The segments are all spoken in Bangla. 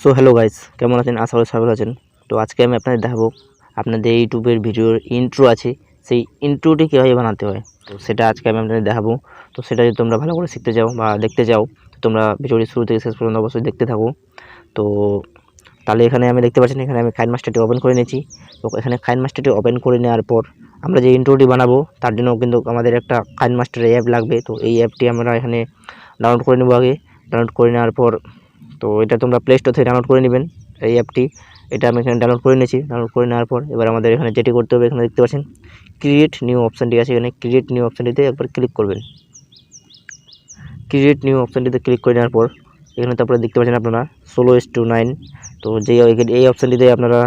সো হ্যালো গাইস, কেমন আছেন? আশা করি সবাই ভালো আছেন। তো আজকে আমি আপনাদের দেখাবো আপনাদের ইউটিউবের ভিডিওর ইন্ট্রো আছে, সেই ইন্ট্রোটি কীভাবে বানাতে হয়। তো সেটা আজকে আমি আপনাদের দেখাবো। তো সেটা যদি তোমরা ভালো করে শিখতে চাও বা দেখতে চাও, তো তোমরা ভিডিওটি শুরু থেকে শেষ পর্যন্ত অবশ্যই দেখতে থাকো। তো তাহলে এখানে আমি দেখতে পাচ্ছেন, এখানে আমি KineMasterটি ওপেন করে নিয়েছি। তো এখানে KineMasterটি ওপেন করে নেওয়ার পর আমরা যে ইন্ট্রোটি বানাবো তার জন্য কিন্তু আমাদের একটা KineMaster অ্যাপ লাগবে। তো এই অ্যাপটি আমরা এখানে ডাউনলোড করে নেবো। আগে ডাউনলোড করে নেওয়ার পর তো এটা তোমরা প্লে স্টোর থেকে ডাউনলোড করে নেবেন এই অ্যাপটি। এটা আমি এখানে ডাউনলোড করে নিয়েছি। ডাউনলোড করে নেওয়ার পর এবার আমাদের এখানে যেটি করতে হবে, এখানে দেখতে পাচ্ছেন ক্রিয়েট নিউ অপশানটি আছে। এখানে ক্রিয়েট নিউ অপশানটিতে একবার ক্লিক করবেন। ক্রিয়েট নিউ অপশানটিতে ক্লিক করে নেওয়ার পর এখানে তারপরে দেখতে পাচ্ছেন আপনারা 16:9। তো এই অপশানটিতে আপনারা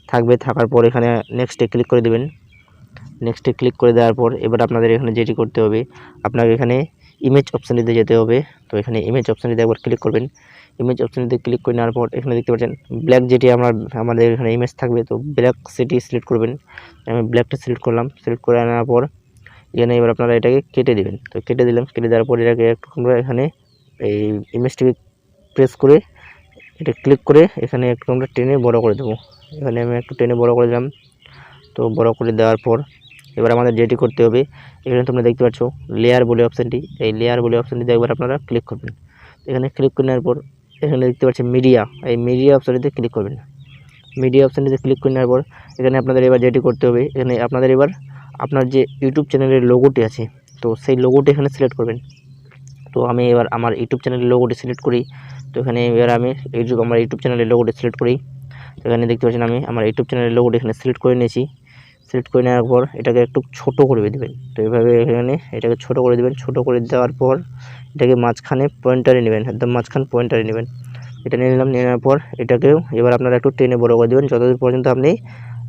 থাকবে। থাকার পর এখানে নেক্সটে ক্লিক করে দেবেন। নেক্সটে ক্লিক করে দেওয়ার পর এবার আপনাদের এখানে যেটি করতে হবে, আপনাকে এখানে ইমেজ অপশানটিতে যেতে হবে। তো এখানে ইমেজ অপশানটিতে একবার ক্লিক করবেন। ইমেজ অপশানটিতে ক্লিক করে নেওয়ার পর এখানে দেখতে পাচ্ছেন ব্ল্যাক, যেটি আমাদের এখানে ইমেজ থাকবে। তো ব্ল্যাক সেটি সিলেক্ট করবেন। আমি ব্ল্যাকটা সিলেক্ট করলাম। সিলেক্ট করে নেওয়ার পর এখানে এবার আপনারা এটাকে কেটে দেবেন। তো কেটে দিলাম। কেটে দেওয়ার পর এটাকে একটু আমরা এখানে এই ইমেজটিকে প্রেস করে এটা ক্লিক করে এখানে একটু আমরা টেনে বড় করে দেবো। এখানে আমি একটু টেনে বড় করে দিলাম। তো বড় করে দেওয়ার পর এবার আমাদের যেটি করতে হবে, এখানে তোমরা দেখতে পাচ্ছ লেয়ার বলে অপশানটি। এই লেয়ার বলে অপশানটিতে একবার আপনারা ক্লিক করবেন। এখানে ক্লিক করে নেওয়ার পর এখানে দেখতে পাচ্ছেন মিডিয়া, এই মিডিয়া অপশানটিতে ক্লিক করবেন। মিডিয়া অপশানটিতে ক্লিক করে নেওয়ার পর এখানে আপনাদের এবার যেটি করতে হবে, এখানে আপনাদের এবার আপনার যে ইউটিউব চ্যানেলের লোগোটি আছে, তো সেই লোগোটি এখানে সিলেক্ট করবেন। তো আমি এবার আমার ইউটিউব চ্যানেলের লোগোটি সিলেক্ট করি। তো এখানে এবার আমি আমার ইউটিউব চ্যানেলের লোগোটি সিলেক্ট করি। তো এখানে দেখতে পাচ্ছেন আমি আমার ইউটিউব চ্যানেলের লোগোটি এখানে সিলেক্ট করে নিয়েছি। সিলেক্ট করে নেওয়ার পর এটাকে একটু ছোট করে দেবেন। তো এইভাবে এখানে এটাকে ছোট করে দেবেন। ছোট করে দেওয়ার পর এটাকে মাঝখানে পয়েন্টারে নেবেন, একদম মাঝখান পয়েন্টারে নেবেন। এটা নিয়ে নিলাম। নিয়ে নেওয়ার পর এটাকেও এবার আপনারা একটু টেনে বড় করে দেবেন। যতদূর পর্যন্ত আপনি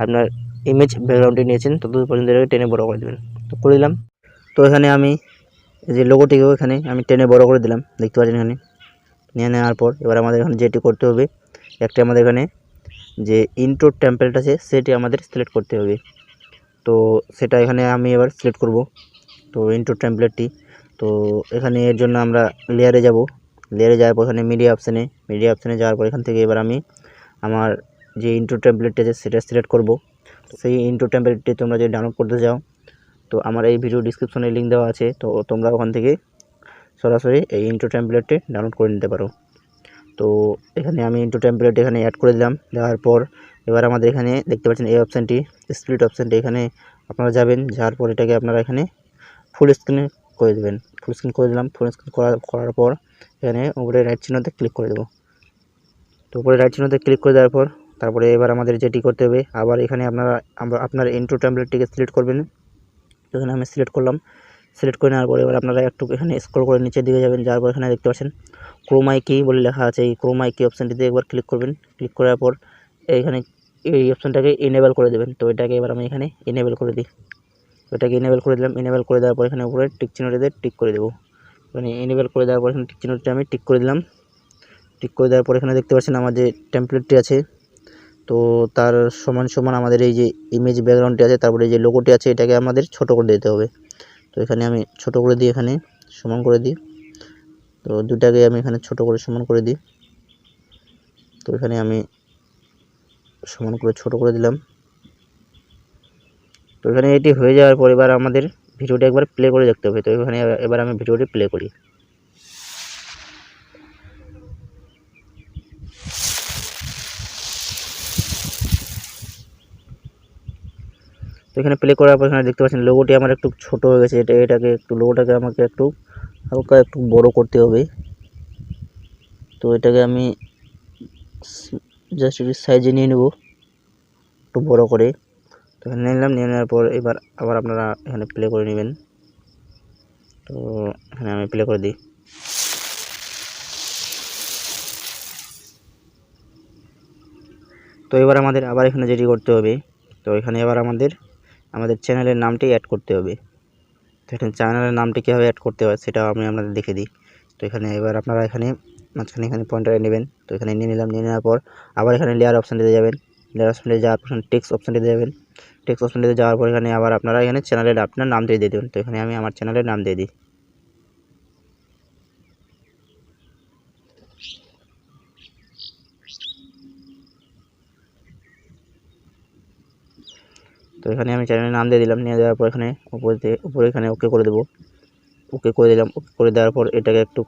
আপনার ইমেজ ব্যাকগ্রাউন্ডটি নিয়েছেন ততদূর পর্যন্ত এটাকে টেনে বড় করে দেবেন। তো করে দিলাম। তো এখানে আমি এই যে লোগোটিকেও এখানে আমি টেনে বড় করে দিলাম, দেখতে পাচ্ছেন। এখানে নিয়ে নেওয়ার পর এবার আমাদের এখানে যেটি করতে হবে, একটা আমাদের এখানে যে ইন্ট্রো টেমপ্লেট আছে সেটি আমাদের সিলেক্ট করতে হবে। তো সেটা এখানে আমি এবার সিলেক্ট করব। তো ইন্ট্রো টেমপ্লেটটি, তো এখানে এর জন্য আমরা লেয়ারে যাব। লেয়ারে যাওয়ার পর এখানে মিডিয়া অপশানে যাওয়ার পর এখান থেকে এবার আমি আমার যে ইন্ট্রো টেমপ্লেটটি আছে সেটা সিলেক্ট করব। সেই ইন্ট্রো টেমপ্লেটটি তোমরা যদি ডাউনলোড করতে চাও, তো আমার এই ভিডিও ডিসক্রিপশনে লিঙ্ক দেওয়া আছে। তো তোমরা ওখান থেকে সরাসরি এই ইন্ট্রো টেমপ্লেটটি ডাউনলোড করে নিতে পারো। তো এখানে আমি ইন্ট্রো টেমপ্লেট এখানে অ্যাড করে দিলাম। দেওয়ার পর এবার আমাদের এখানে দেখতে পাচ্ছেন এই অপশানটি, স্প্লিট অপশানটি, এখানে আপনারা যাবেন। যাওয়ার পর এটাকে আপনারা এখানে ফুল স্ক্রিনে করে দেবেন। ফুল স্ক্রিন করে দিলাম। ফুল স্ক্রিন করার পর এখানে উপরে রাইট চিহ্নতে ক্লিক করে দেবো। তো উপরে রাইট চিহ্নতে ক্লিক করে দেওয়ার পর তারপরে এবার আমাদের যেটি করতে হবে, আবার এখানে আপনার ইন্ট্রো টেমপ্লেটটিকে সিলেক্ট করবেন। তো এখানে আমি সিলেক্ট করলাম। সিলেক্ট করে নেওয়ার পরে এবার আপনারা একটু এখানে স্ক্রল করে নিচের দিকে যাবেন। যাওয়ার পর এখানে দেখতে পাচ্ছেন ক্রোমাই কি বলে লেখা আছে। এই ক্রোমাই কি অপশানটিতে একবার ক্লিক করবেন। ক্লিক করার পর এইখানে এই অপশানটাকে এনেবল করে দেবেন। তো এটাকে এবার আমি এখানে এনেবল করে দিই। তো এটাকে এনেবল করে দিলাম। এনেবল করে দেওয়ার পর এখানে উপরে টিক চিহ্নটিতে টিক করে দেবো। মানে এনেবল করে দেওয়ার পর এখানে টিক চিহ্নটি আমি টিক করে দিলাম। টিক করে দেওয়ার পর এখানে দেখতে পাচ্ছেন আমার যে টেমপ্লেটটি আছে, তো তার সমান সমান আমাদের এই যে ইমেজ ব্যাকগ্রাউন্ডটি আছে, তারপরে এই যে লোগোটি আছে, এটাকে আমাদের ছোট করে দিতে হবে। তো এখানে আমি ছোট করে দিই, এখানে সমান করে দিই। তো দুটাকে আমি এখানে ছোট করে সমান করে দিই। তো এখানে আমি সমান করে ছোট করে দিলাম। তো এখানে এটি হয়ে যাওয়ার পর এবার আমাদের ভিডিওটি একবার প্লে করে দেখতে হবে। তো এখানে এবার আমি ভিডিওটি প্লে করি। তো এখানে প্লে করার পর এখানে দেখতে পাচ্ছেন লোগোটি আমার একটু ছোট হয়ে গেছে। লোগোটাকে আমাকে একটু হালকা একটু বড় করতে হবে। তো এটাকে আমি জাস্ট একটু সাইজে নিয়ে নেব, একটু বড় করে। তো এখানে নিলাম। নিয়ে নেওয়ার পর এবার আবার আপনারা এখানে প্লে করে নেবেন। তো এখানে আমি প্লে করে দিই। তো এবার আমাদের আবার এখানে যেটি করতে হবে, তো এখানে এবার আমাদের চ্যানেলের নামটি অ্যাড করতে হবে। তো এখানে চ্যানেলের নামটি কীভাবে অ্যাড করতে হয় সেটাও আমি আপনাদের দেখে দিই। তো এখানে এবার আপনারা এখানে মাঝখানে এখানে পয়েন্টারে নেবেন। তো এখানে নিয়ে নিলাম। নিয়ে নেওয়ার পর আবার এখানে লেয়ার অপশানটিতে যাবেন। লেয়ার অপশানটিতে যাওয়ার পর টেক্সট অপশানটিতে যাবেন। টেক্সট অপশানটিতে যাওয়ার পর এখানে আবার আপনারা এখানে চ্যানেলের আপনার নাম দিয়ে দেবেন। তো এখানে আমি আমার চ্যানেলের নাম দিয়ে দিই। তো এখানে আমি চ্যানেলের নাম দিয়ে দিলাম, নিয়ে দেওয়ার পর এখানে উপরে এখানে ওকে করে দেবো, ওকে করে দিলাম। ওকে করে দেওয়ার পর এটাকে একটু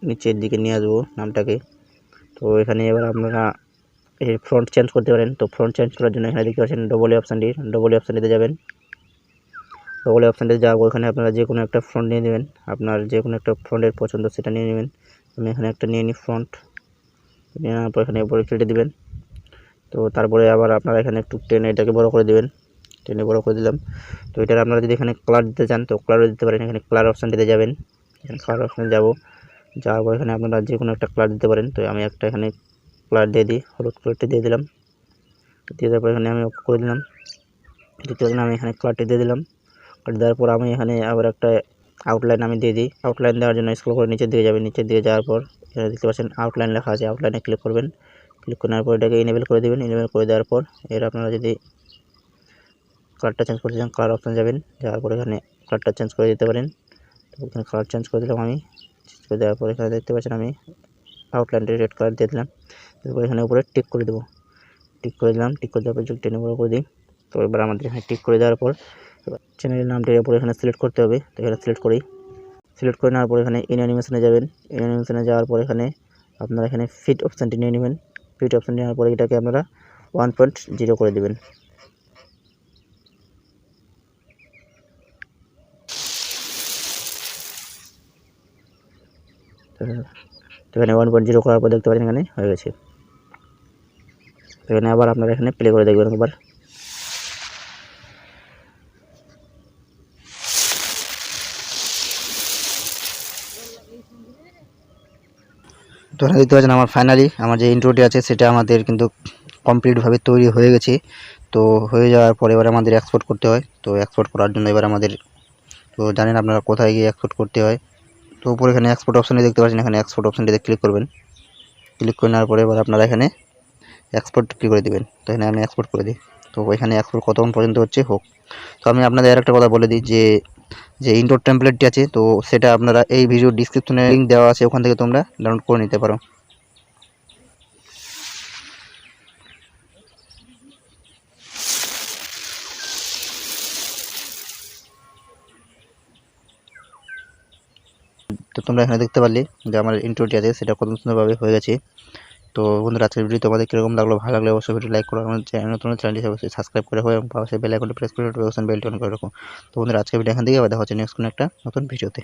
নিচের দিকে নিয়ে আসবো নামটাকে। তো এখানে এবার আপনারা এই ফ্রন্ট চেঞ্জ করতে পারেন। তো ফ্রন্ট চেঞ্জ করার জন্য এখানে দেখতে পাচ্ছেন ডবল অপশানটিতে যাবেন। ডবল অপশানটিতে যাওয়ার পর এখানে আপনারা যে কোনো একটা ফ্রন্ট নিয়ে নেবেন, আপনার যে কোনো একটা ফ্রন্টের পছন্দ সেটা নিয়ে নেবেন। আমি এখানে একটা নিয়ে নিই ফ্রন্ট, নেওয়ার পর এখানে উপরে কেটে দেবেন। তো তারপরে আবার আপনারা এখানে একটু টেনে এটাকে বড় করে দেবেন, টেনে বড় করে দিলাম। তো এটার আপনারা যদি এখানে কালার দিতে চান তো কালারও দিতে পারেন। এখানে কালার অপশানটিতে যাবেন, এখানে কালার অপশানে যাওয়ার পর এখানে আপনারা যে কোনো একটা কালার দিতে পারেন। তো আমি একটা এখানে কালার দিয়ে দিই, হলুদ কালারটি দিয়ে দিলাম। দিয়ে দেওয়ার পর এখানে আমি ওকে করে দিলাম। দ্বিতীয় আমি এখানে কালারটি দিয়ে দিলাম। কালার দেওয়ার পর আমি এখানে আবার একটা আউটলাইন আমি দিয়ে দিই। আউটলাইন দেওয়ার জন্য স্ক্রল করে নিচের দিকে যাবেন, নিচের দিকে যাওয়ার পর এখানে দেখতে পাচ্ছেন আউটলাইন লেখা আছে, আউটলাইনে ক্লিক করবেন। ক্লিক করার পর এটাকে ইনেবল করে দেবেন। ইনেবল করে দেওয়ার পর এর আপনারা যদি কালারটা চেঞ্জ করতে চান কালার অপশান যাবেন, যাওয়ার পর এখানে কালারটা চেঞ্জ করে দিতে পারেন। তো এখানে কালার চেঞ্জ করে দিলাম আমি। চেঞ্জ করে দেওয়ার পর এখানে দেখতে পাচ্ছেন আমি আউটলাইনটি রেড কালার দিয়ে দিলাম। তারপর এখানে উপরে টিক করে দেবো, টিক করে দিলাম। টিক করে দেওয়ার পর যদি টেনে বড় করে দিই। তো এবার আমাদের এখানে টিক করে দেওয়ার পর চ্যানেলের নামটির উপরে এখানে সিলেক্ট করতে হবে। তো এখানে সিলেক্ট করি, সিলেক্ট করে নেওয়ার পর এখানে ইন অ্যানিমেশনে যাবেন। ইন অ্যানিমেশনে যাওয়ার পর এখানে আপনারা এখানে ফিট অপশানটি নিয়ে নেবেন। ফিট অপশান নেওয়ার পরে এটাকে আপনারা 1.0 করে দেবেন। তো এখানে 1.0 করার পর দেখতে পাচ্ছেন এখানে হয়ে গেছে। এখানে আবার আপনারা এখানে প্লে করে দেখবেন একবার। তো এখানে দেখতে পাচ্ছেন আমার ফাইনালি আমার যে ইন্ট্রোটি আছে সেটা আমাদের কিন্তু কমপ্লিটভাবে তৈরি হয়ে গেছে। তো হয়ে যাওয়ার পর এবার আমাদের এক্সপোর্ট করতে হয়। তো এক্সপোর্ট করার জন্য এবার আমাদের, তো জানেন আপনারা কোথায় গিয়ে এক্সপোর্ট করতে হয়। তো উপরে এখানে এক্সপোর্ট অপশানে দেখতে পাচ্ছেন, এখানে এক্সপোর্ট অপশানটিতে ক্লিক করবেন। ক্লিক করে নেওয়ার পরে এবার আপনারা এখানে এক্সপোর্ট ক্লিক করে দেবেন। তো এখানে আমি এক্সপোর্ট করে দিই। তো এখানে এক্সপোর্ট কতক্ষণ পর্যন্ত হচ্ছে হোক। তো আমি আপনাদের আর একটা কথা বলে দিই যে ইন্ট্রো টেমপ্লেটটি আছে তো সেটা আপনারা এই ভিডিও ডিসক্রিপশনে লিঙ্ক দেওয়া আছে, ওখান থেকে তোমরা ডাউনলোড করে নিতে পারো। তো তোমরা এখানে দেখতে পারলে যে আমার ইন্ট্রোটি আছে সেটা কত সুন্দরভাবে হয়ে গেছে। তো বন্ধুরা আজকের ভিডিও তোমাদের কীরকম লাগলো, ভালো লাগলে অবশ্যই ভিডিও লাইক করো, আমার চ্যানেলটি অবশ্যই সাবস্ক্রাইব করে হয় এবং পাশে বেল আইকনটি প্রেস করে নোটিফিকেশন বেলটি অন করে রাখো। তো বন্ধুরা আজকের ভিডিও এখান থেকে আবার দেখা হচ্ছে নেক্সট কোনো একটা নতুন ভিডিওতে।